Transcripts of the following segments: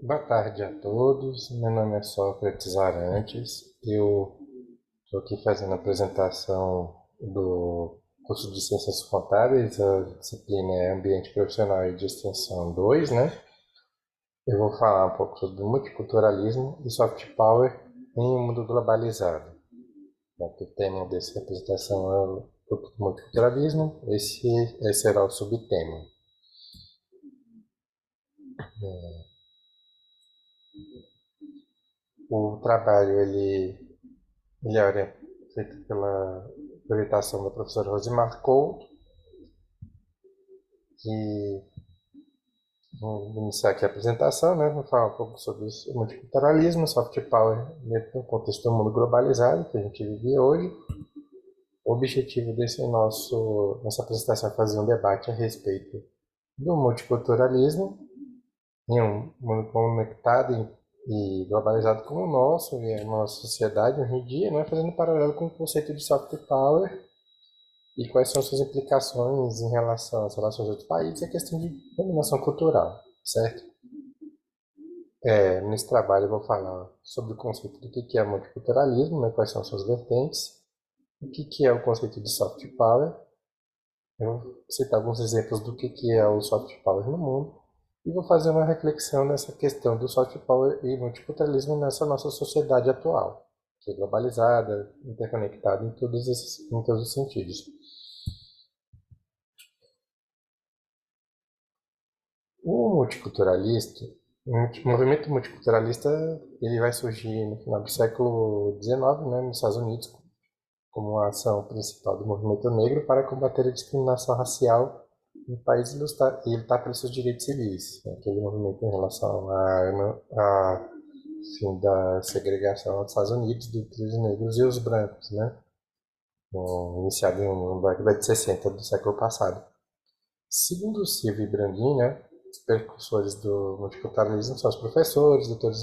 Boa tarde a todos. Meu nome é Sócrates Arantes. Eu estou aqui fazendo a apresentação do curso de Ciências Contábeis. A disciplina é Ambiente Profissional e de Extensão 2, né? Eu vou falar um pouco sobre multiculturalismo e soft power em um mundo globalizado. O tema dessa apresentação é o multiculturalismo. Esse será o subtema. O trabalho ele é feito pela orientação da professora Rosimar Couto, que vou iniciar aqui a apresentação, né? Vou falar um pouco sobre o multiculturalismo, soft power dentro do contexto do mundo globalizado que a gente vive hoje. O objetivo nossa apresentação é fazer um debate a respeito do multiculturalismo em um mundo conectado e globalizado como o nosso, e a nossa sociedade hoje em dia, né? Fazendo um paralelo com o conceito de soft power e quais são suas implicações em relação às relações de outros países e a questão de dominação cultural, certo? Nesse trabalho eu vou falar sobre o conceito do que é multiculturalismo, né, quais são suas vertentes, o que é o conceito de soft power, eu vou citar alguns exemplos do que é o soft power no mundo, e vou fazer uma reflexão nessa questão do soft power e multiculturalismo nessa nossa sociedade atual, que é globalizada, interconectada em todos os sentidos. O multiculturalista, o movimento multiculturalista, ele vai surgir no final do século XIX, né, nos Estados Unidos, como uma ação principal do movimento negro para combater a discriminação racial no país e lutar pelos seus direitos civis. Aquele movimento em relação a fim da segregação nos Estados Unidos entre os negros e os brancos, né, iniciado na década de 60 do século passado. Segundo Silvio Brandin, né, os precursores do multiculturalismo são os professores, doutores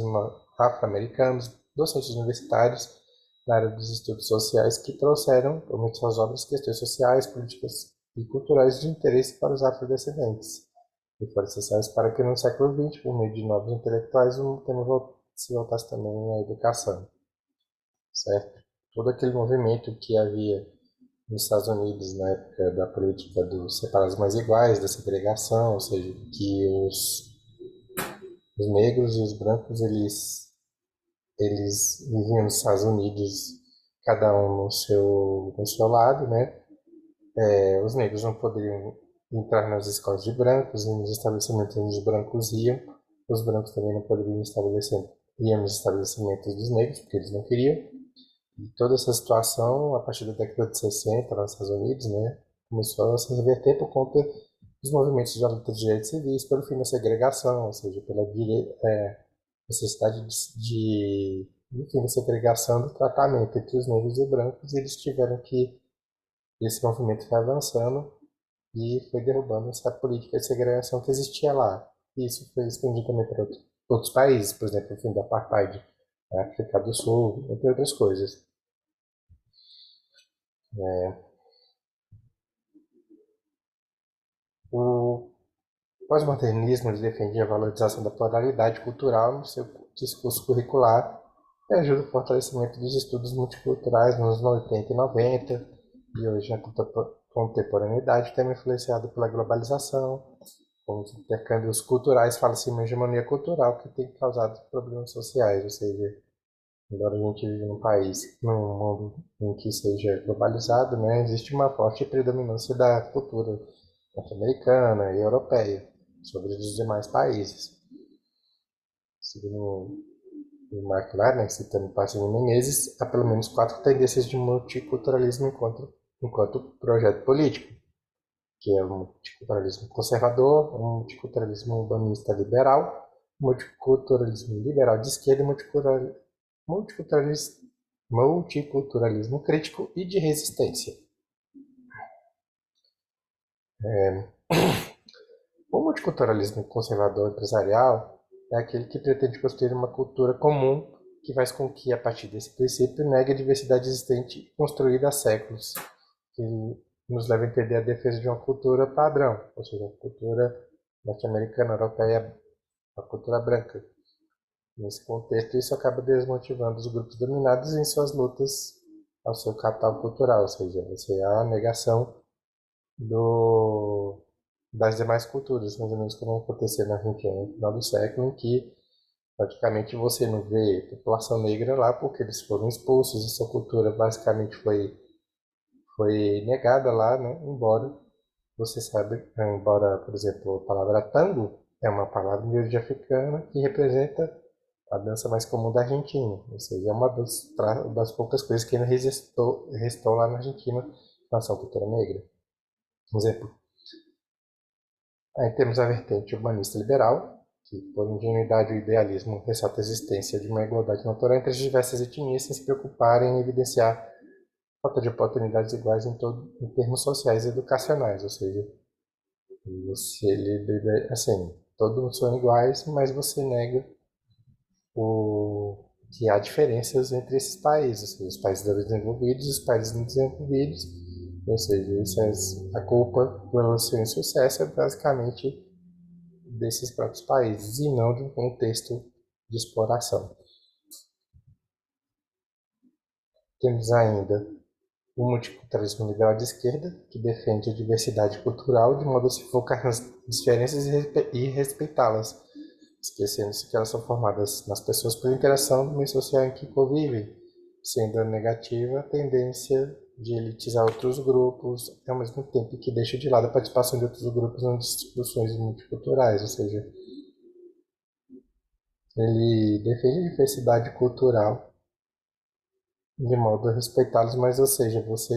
afro-americanos, docentes universitários na área dos estudos sociais que trouxeram, por meio de suas obras, questões sociais, políticas e culturais de interesse para os afrodescendentes e foram essenciais para que no século XX, por meio de novos intelectuais, o tema se voltasse também à educação, certo? Todo aquele movimento que havia nos Estados Unidos, na época da política dos separados mais iguais, da segregação, ou seja, que os negros e os brancos eles viviam nos Estados Unidos, cada um no seu lado, né? Os negros não poderiam entrar nas escolas de brancos e nos estabelecimentos onde os brancos iam, os brancos também não poderiam ir nos estabelecimentos dos negros, porque eles não queriam. E toda essa situação, a partir da década de 60, nos Estados Unidos, né, começou a se reverter por conta dos movimentos de luta de direitos civis, pelo fim da segregação, ou seja, pela necessidade de fim da segregação do tratamento entre os negros e brancos, e eles tiveram que, esse movimento foi avançando e foi derrubando essa política de segregação que existia lá. E isso foi expandido também para outros países, por exemplo, o fim do apartheid na África do Sul, entre outras coisas. O pós-modernismo ele defendia a valorização da pluralidade cultural no seu discurso curricular e ajuda o fortalecimento dos estudos multiculturais nos anos 80 e 90, e hoje na contemporaneidade, tema influenciado pela globalização, com os intercâmbios culturais, fala-se em uma hegemonia cultural que tem causado problemas sociais, ou seja, embora a gente viva num mundo em que seja globalizado, né, existe uma forte predominância da cultura norte-americana e europeia sobre os demais países. Segundo o Mark Larner, citando Patrícia Menezes, há pelo menos 4 tendências de multiculturalismo enquanto projeto político, que é o multiculturalismo conservador, o multiculturalismo humanista liberal, o multiculturalismo liberal de esquerda e multiculturalismo, multiculturalismo crítico e de resistência. O multiculturalismo conservador empresarial é aquele que pretende construir uma cultura comum que faz com que, a partir desse princípio, negue a diversidade existente construída há séculos, que nos leva a entender a defesa de uma cultura padrão, ou seja, a cultura norte-americana, europeia, a cultura branca. Nesse contexto, isso acaba desmotivando os grupos dominados em suas lutas ao seu capital cultural, ou seja, você é a negação do, das demais culturas, mais ou menos como aconteceu na Argentina no final do século, em que praticamente você não vê população negra lá porque eles foram expulsos e sua cultura basicamente foi negada lá, né? Embora você sabe, embora, por exemplo, a palavra tango é uma palavra de origem africana que representa a dança mais comum da Argentina, ou seja, é uma das poucas coisas que ainda restou lá na Argentina em relação à cultura negra. Por exemplo, aí temos a vertente urbanista liberal, que por ingenuidade e idealismo ressalta a existência de uma igualdade natural entre as diversas etnias sem se preocuparem em evidenciar a falta de oportunidades iguais em termos sociais e educacionais, ou seja, assim, todos são iguais, mas você nega que há diferenças entre esses países, os países desenvolvidos e os países não desenvolvidos, ou seja, a culpa pelo seu insucesso é basicamente desses próprios países e não de um contexto de exploração. Temos ainda o multiculturalismo liberal de esquerda, que defende a diversidade cultural de modo a se focar nas diferenças e respeitá-las, esquecendo-se que elas são formadas nas pessoas pela interação do meio social em que convivem, sendo a negativa a tendência de elitizar outros grupos, ao mesmo tempo que deixa de lado a participação de outros grupos nas discussões multiculturais, ou seja, ele defende a diversidade cultural de modo a respeitá-los, mas, ou seja, você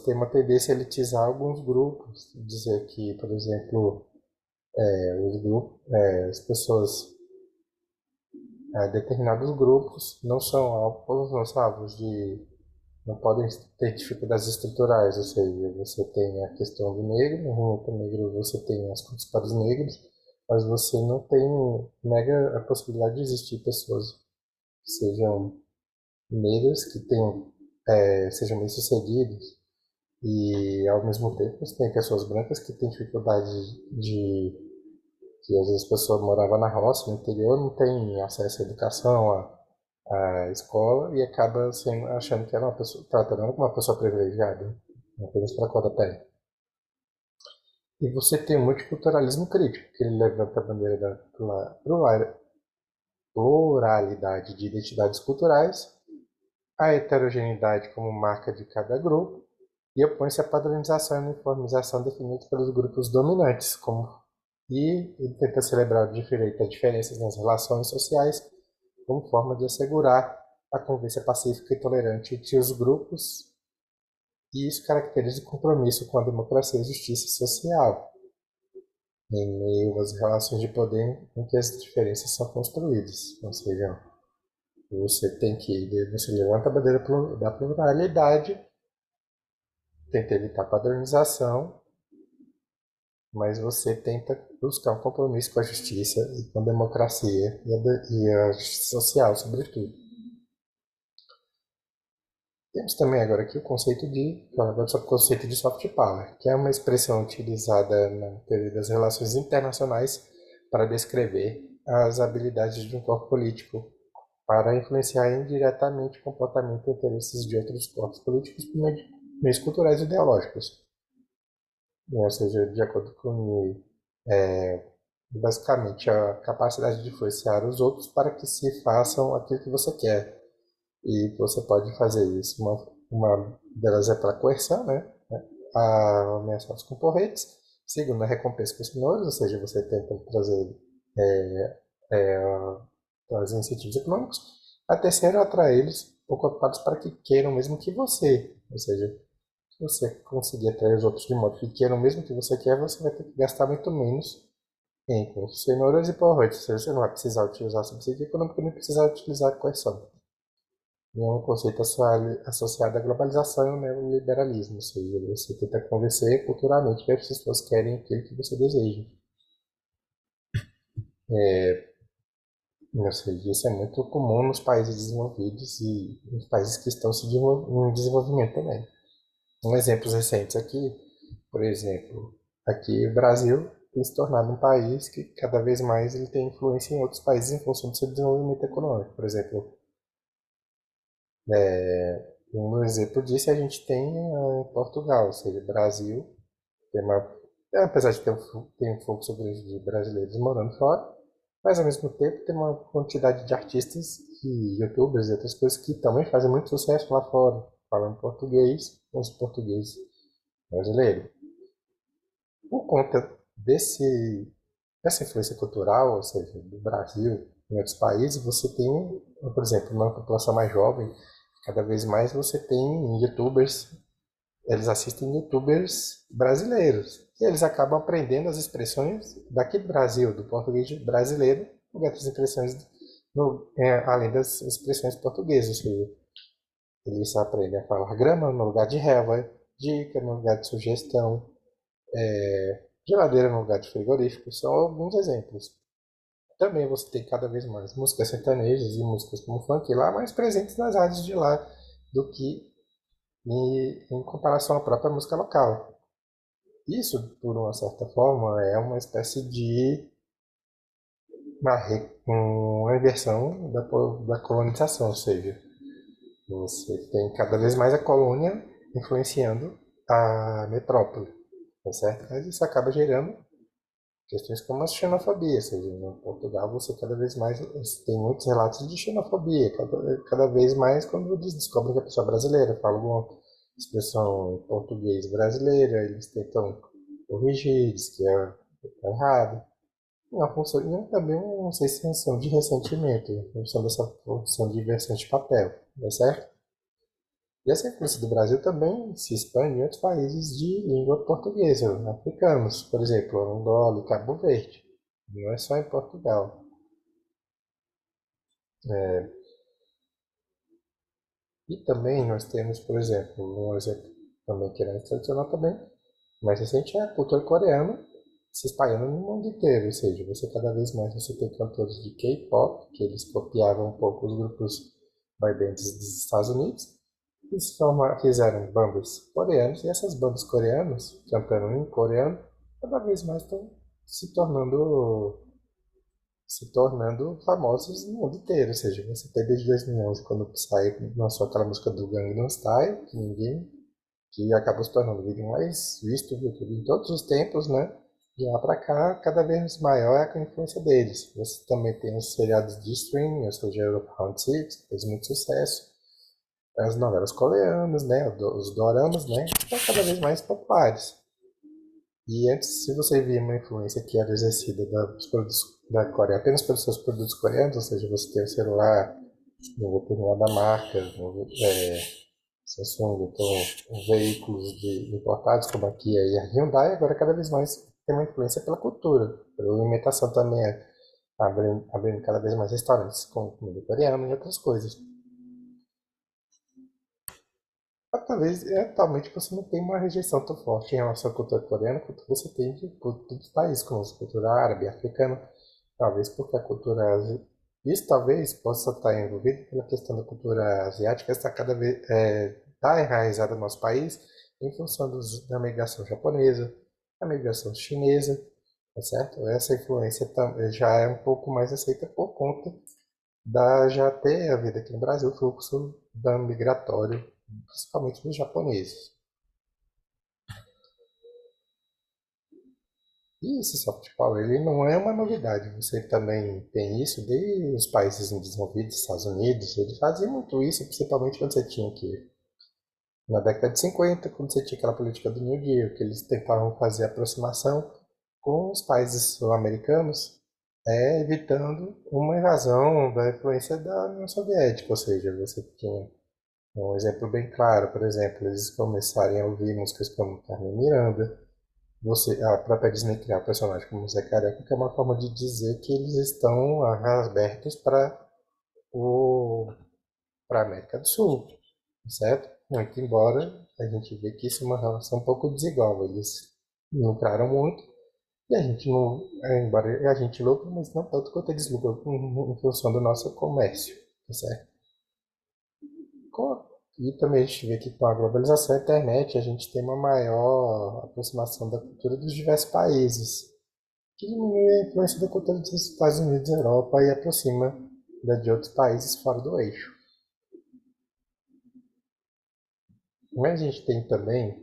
tem uma tendência a elitizar alguns grupos, dizer que, por exemplo, as pessoas, determinados grupos não são alvos não podem ter dificuldades estruturais, ou seja, você tem a questão do negro, no movimento negro você tem as coisas para os negros, mas você não nega a possibilidade de existir pessoas que sejam negras, sejam bem-sucedidos, e ao mesmo tempo você tem pessoas brancas que têm dificuldade que às vezes a pessoa morava na roça, no interior, não tem acesso à educação, à escola, e acaba achando que era uma pessoa, tratando ela como uma pessoa privilegiada, apenas pela cor da pele. E você tem o multiculturalismo crítico, que ele levanta a bandeira da pluralidade de identidades culturais, a heterogeneidade como marca de cada grupo, e opõe-se à padronização e uniformização definidos pelos grupos dominantes, e ele tenta celebrar o direito a diferenças nas relações sociais como forma de assegurar a convivência pacífica e tolerante entre os grupos, e isso caracteriza o compromisso com a democracia e a justiça social, em meio às relações de poder em que as diferenças são construídas. Ou seja, você levanta a bandeira da pluralidade, tenta evitar padronização, mas você tenta buscar um compromisso com a justiça e com a democracia e a justiça social, sobretudo. Temos também agora aqui o conceito de soft power, que é uma expressão utilizada na teoria das relações internacionais para descrever as habilidades de um corpo político para influenciar indiretamente o comportamento e interesses de outros corpos políticos por meios culturais e ideológicos. Ou seja, de acordo com basicamente a capacidade de influenciar os outros para que se façam aquilo que você quer. E você pode fazer isso. Uma delas é para coerção, né? A ameaçar os concorrentes. Segundo, a recompensa com os senhores, ou seja, você tenta trazer incentivos econômicos. A terceira é atrair eles ocupados para que queiram o mesmo que você. Ou seja, se você conseguir atrair os outros de modo que queiram o mesmo que você quer, você vai ter que gastar muito menos com cenouras e porroides. Ou seja, você não vai precisar utilizar subsídio econômico nem precisar utilizar coerção. E é um conceito associado à globalização e ao neoliberalismo, ou seja, você tenta convencer culturalmente que as pessoas querem aquilo que você deseja. Ou seja, isso é muito comum nos países desenvolvidos e nos países que estão em desenvolvimento também. Um exemplos recentes aqui, por exemplo, Aqui o Brasil tem se tornado um país que cada vez mais ele tem influência em outros países em função do seu desenvolvimento econômico. Por exemplo, um exemplo disso a gente tem em Portugal, ou seja, o Brasil tem uma, apesar de ter tem um fluxo grande de brasileiros morando fora, mas ao mesmo tempo tem uma quantidade de artistas e youtubers e outras coisas que também fazem muito sucesso lá fora, falando português, com os portugueses brasileiros. Por conta dessa influência cultural, ou seja, do Brasil em outros países, você tem, por exemplo, uma população mais jovem, cada vez mais você tem youtubers, eles assistem youtubers brasileiros, e eles acabam aprendendo as expressões daqui do Brasil, do português brasileiro, e outras expressões, além das expressões portuguesas, ou seja, eles aprendem a falar grama no lugar de relva, dica no lugar de sugestão, geladeira no lugar de frigorífico, são alguns exemplos. Também você tem cada vez mais músicas sertanejas e músicas como funk lá mais presentes nas rádios de lá do que em comparação à própria música local. Isso, por uma certa forma, é uma espécie de uma inversão da colonização, ou seja, você tem cada vez mais a colônia influenciando a metrópole, tá certo? Mas isso acaba gerando questões como a xenofobia, ou seja, em Portugal você cada vez mais tem muitos relatos de xenofobia, cada vez mais quando eles descobrem que a pessoa é brasileira, fala alguma expressão em português brasileira, eles tentam corrigir, diz que é errado. Uma função, e também uma sensação de ressentimento, em função dessa função de inversão de papel, tá certo? E essa influência do Brasil também se expande em outros países de língua portuguesa, africanos, por exemplo, Angola e Cabo Verde. Não é só em Portugal. E também nós temos, por exemplo, um exemplo também que é mais tradicional também, mais recente é a cultura coreana se espalhando no mundo inteiro, ou seja, você cada vez mais você tem cantores de K-pop, que eles copiavam um pouco os grupos boy bands dos Estados Unidos, eles fizeram bandas coreanas, e essas bandas coreanas, cantando em coreano, cada vez mais estão se tornando famosos no mundo inteiro. Ou seja, você tem desde 2011, quando o Psy lançou aquela música do Gangnam Style, que acabou se tornando o vídeo mais visto do YouTube em todos os tempos, né? De lá pra cá, cada vez maior é a influência deles. Você também tem os seriados de streaming, ou seja, o Round Six, que fez muito sucesso, as novelas coreanas, né, os doramas, né, estão cada vez mais populares. E antes, se você via uma influência que era exercida dos produtos da Coreia apenas pelos seus produtos coreanos, ou seja, você tem um celular de uma determinada marca, Samsung, então veículos importados como a Kia e a Hyundai, agora cada vez mais tem uma influência pela cultura, pela alimentação também, abrindo cada vez mais restaurantes com comida coreana e outras coisas. Talvez, atualmente, você não tem uma rejeição tão forte em relação à cultura coreana quanto você tem de outros países, como a cultura árabe, africana. Talvez porque a cultura isso talvez possa estar envolvido pela questão da cultura asiática estar cada vez tá enraizada no nosso país em função da migração japonesa, da migração chinesa, tá certo? Essa influência já é um pouco mais aceita por conta já ter havido aqui no Brasil o fluxo da migratório, principalmente dos japoneses. E esse soft power, ele não é uma novidade. Você também tem isso desde os países desenvolvidos, Estados Unidos, eles faziam muito isso, principalmente quando você tinha que, na década de 50, quando você tinha aquela política do New Deal, que eles tentavam fazer aproximação com os países sul-americanos, evitando uma invasão da influência da União Soviética, ou seja, você tinha um exemplo bem claro, por exemplo, eles começarem a ouvir músicas como Carmen Miranda, a própria Disney criar um personagem como Zé Careca, que é uma forma de dizer que eles estão abertos para a América do Sul, certo? Muito embora a gente vê que isso é uma relação um pouco desigual. Eles lucraram muito e a gente não, embora a gente lucre, mas não tanto quanto eles lucram em função do nosso comércio, certo? E também a gente vê que com a globalização da internet a gente tem uma maior aproximação da cultura dos diversos países, que diminui a influência da cultura dos Estados Unidos e Europa e aproxima da de outros países fora do eixo. Mas a gente tem também,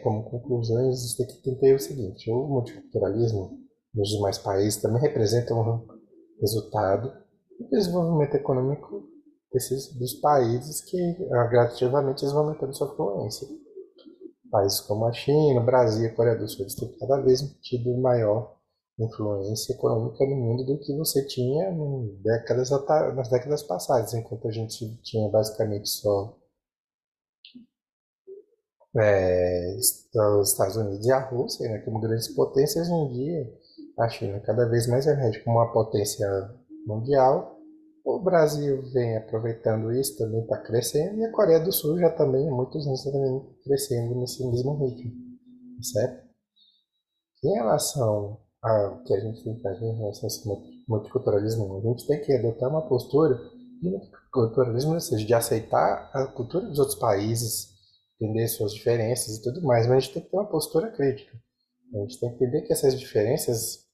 como conclusões, a gente tem que entender o seguinte: o multiculturalismo nos demais países também representa um resultado do desenvolvimento econômico dos países que gradativamente eles vão aumentando sua influência. Países como a China, o Brasil e a Coreia do Sul eles têm cada vez tido maior influência econômica no mundo do que você tinha nas décadas passadas, enquanto a gente tinha basicamente só os Estados Unidos e a Rússia, né, como grandes potências. Hoje em dia, a China cada vez mais emerge como uma potência mundial. O Brasil vem aproveitando isso, também está crescendo, e a Coreia do Sul já também, há muitos anos, também crescendo nesse mesmo ritmo, certo? Em relação ao que a gente tem que fazer em relação a esse multiculturalismo, a gente tem que adotar uma postura de multiculturalismo, ou seja, de aceitar a cultura dos outros países, entender suas diferenças e tudo mais, mas a gente tem que ter uma postura crítica. A gente tem que entender que essas diferenças,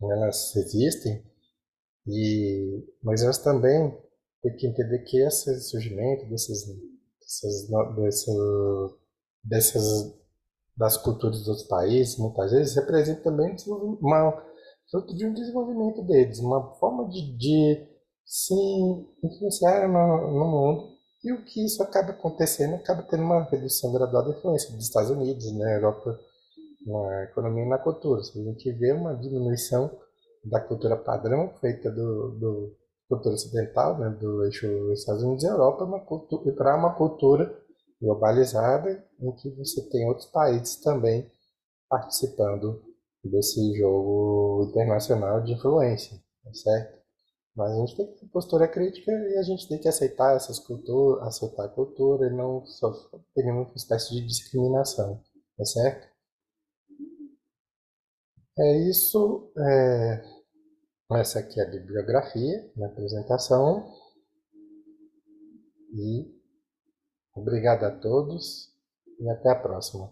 elas existem, mas elas também têm que entender que esse surgimento dessas, no- dessa- dessas das culturas dos outros países, muitas vezes, representa também fruto de um desenvolvimento deles, uma forma de se influenciar no mundo. E o que isso acaba acontecendo, acaba tendo uma redução gradual da influência dos Estados Unidos, na Europa, na economia e na cultura. A gente vê uma diminuição da cultura padrão feita do cultura ocidental, né, do eixo Estados Unidos e Europa, para uma cultura globalizada em que você tem outros países também participando desse jogo internacional de influência, tá certo? Mas a gente tem que ter postura crítica e a gente tem que aceitar essas culturas, aceitar a cultura e não sofrer nenhuma espécie de discriminação, tá certo? É isso. Essa aqui é a bibliografia, na apresentação. E obrigado a todos e até a próxima.